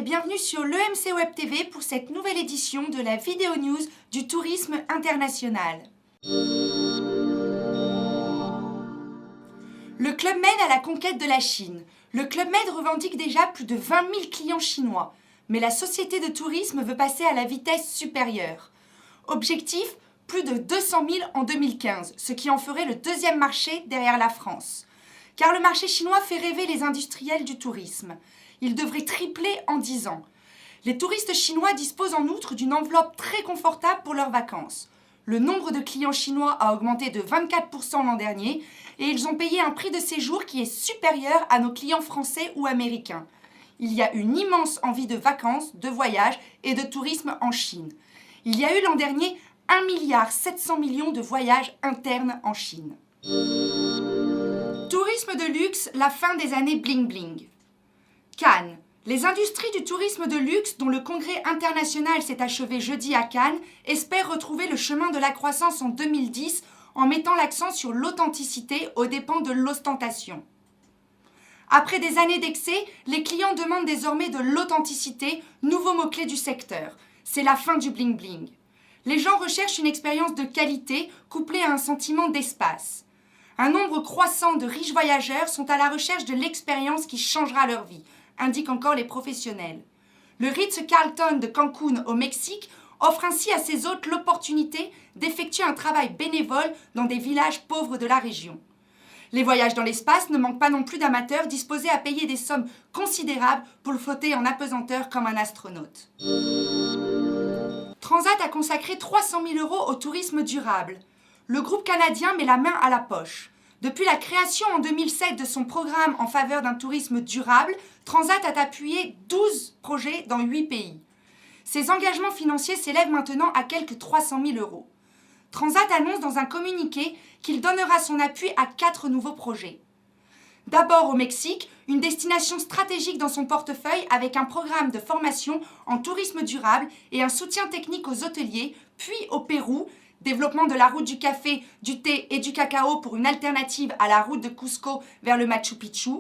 et bienvenue sur l'EMC Web TV pour cette nouvelle édition de la vidéo news du tourisme international. Le Club Med à la conquête de la Chine. Le Club Med revendique déjà plus de 20 000 clients chinois, mais la société de tourisme veut passer à la vitesse supérieure. Objectif, plus de 200 000 en 2015, ce qui en ferait le deuxième marché derrière la France. Car le marché chinois fait rêver les industriels du tourisme. Il devrait tripler en 10 ans. Les touristes chinois disposent en outre d'une enveloppe très confortable pour leurs vacances. Le nombre de clients chinois a augmenté de 24% l'an dernier et ils ont payé un prix de séjour qui est supérieur à nos clients français ou américains. Il y a une immense envie de vacances, de voyages et de tourisme en Chine. Il y a eu l'an dernier 1,7 milliard de voyages internes en Chine. Tourisme de luxe, la fin des années bling-bling. Cannes. Les industries du tourisme de luxe, dont le congrès international s'est achevé jeudi à Cannes, espèrent retrouver le chemin de la croissance en 2010 en mettant l'accent sur l'authenticité aux dépens de l'ostentation. Après des années d'excès, les clients demandent désormais de l'authenticité, nouveau mot-clé du secteur. C'est la fin du bling-bling. Les gens recherchent une expérience de qualité couplée à un sentiment d'espace. Un nombre croissant de riches voyageurs sont à la recherche de l'expérience qui changera leur vie, indiquent encore les professionnels. Le Ritz-Carlton de Cancún au Mexique offre ainsi à ses hôtes l'opportunité d'effectuer un travail bénévole dans des villages pauvres de la région. Les voyages dans l'espace ne manquent pas non plus d'amateurs disposés à payer des sommes considérables pour flotter en apesanteur comme un astronaute. Transat a consacré 300 000 € au tourisme durable. Le groupe canadien met la main à la poche. Depuis la création en 2007 de son programme en faveur d'un tourisme durable, Transat a appuyé 12 projets dans 8 pays. Ses engagements financiers s'élèvent maintenant à quelques 300 000 €. Transat annonce dans un communiqué qu'il donnera son appui à 4 nouveaux projets. D'abord au Mexique, une destination stratégique dans son portefeuille avec un programme de formation en tourisme durable et un soutien technique aux hôteliers, puis au Pérou, développement de la route du café, du thé et du cacao pour une alternative à la route de Cusco vers le Machu Picchu.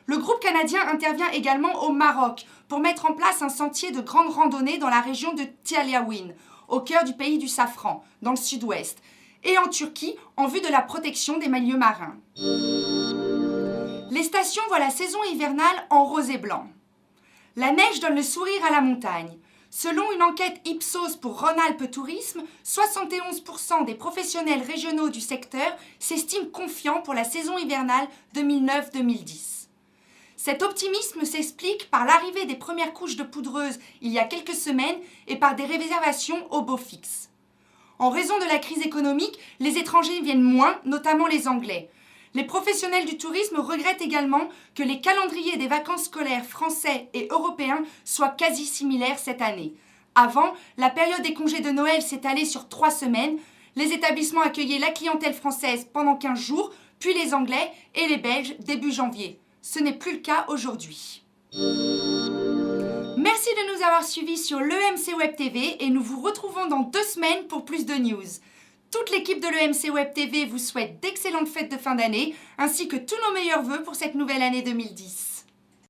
Le groupe canadien intervient également au Maroc pour mettre en place un sentier de grande randonnée dans la région de Tialiawin, au cœur du pays du safran, dans le sud-ouest, et en Turquie en vue de la protection des milieux marins. Les stations voient la saison hivernale en rose et blanc. La neige donne le sourire à la montagne. Selon une enquête Ipsos pour Rhône-Alpes Tourisme, 71% des professionnels régionaux du secteur s'estiment confiants pour la saison hivernale 2009-2010. Cet optimisme s'explique par l'arrivée des premières couches de poudreuse il y a quelques semaines et par des réservations au beau fixe. En raison de la crise économique, les étrangers viennent moins, notamment les Anglais. Les professionnels du tourisme regrettent également que les calendriers des vacances scolaires français et européens soient quasi similaires cette année. Avant, la période des congés de Noël s'étalait sur 3 semaines. Les établissements accueillaient la clientèle française pendant 15 jours, puis les Anglais et les Belges début janvier. Ce n'est plus le cas aujourd'hui. Merci de nous avoir suivis sur l'EMC Web TV et nous vous retrouvons dans 2 semaines pour plus de news. Toute l'équipe de l'EMC Web TV vous souhaite d'excellentes fêtes de fin d'année, ainsi que tous nos meilleurs vœux pour cette nouvelle année 2010.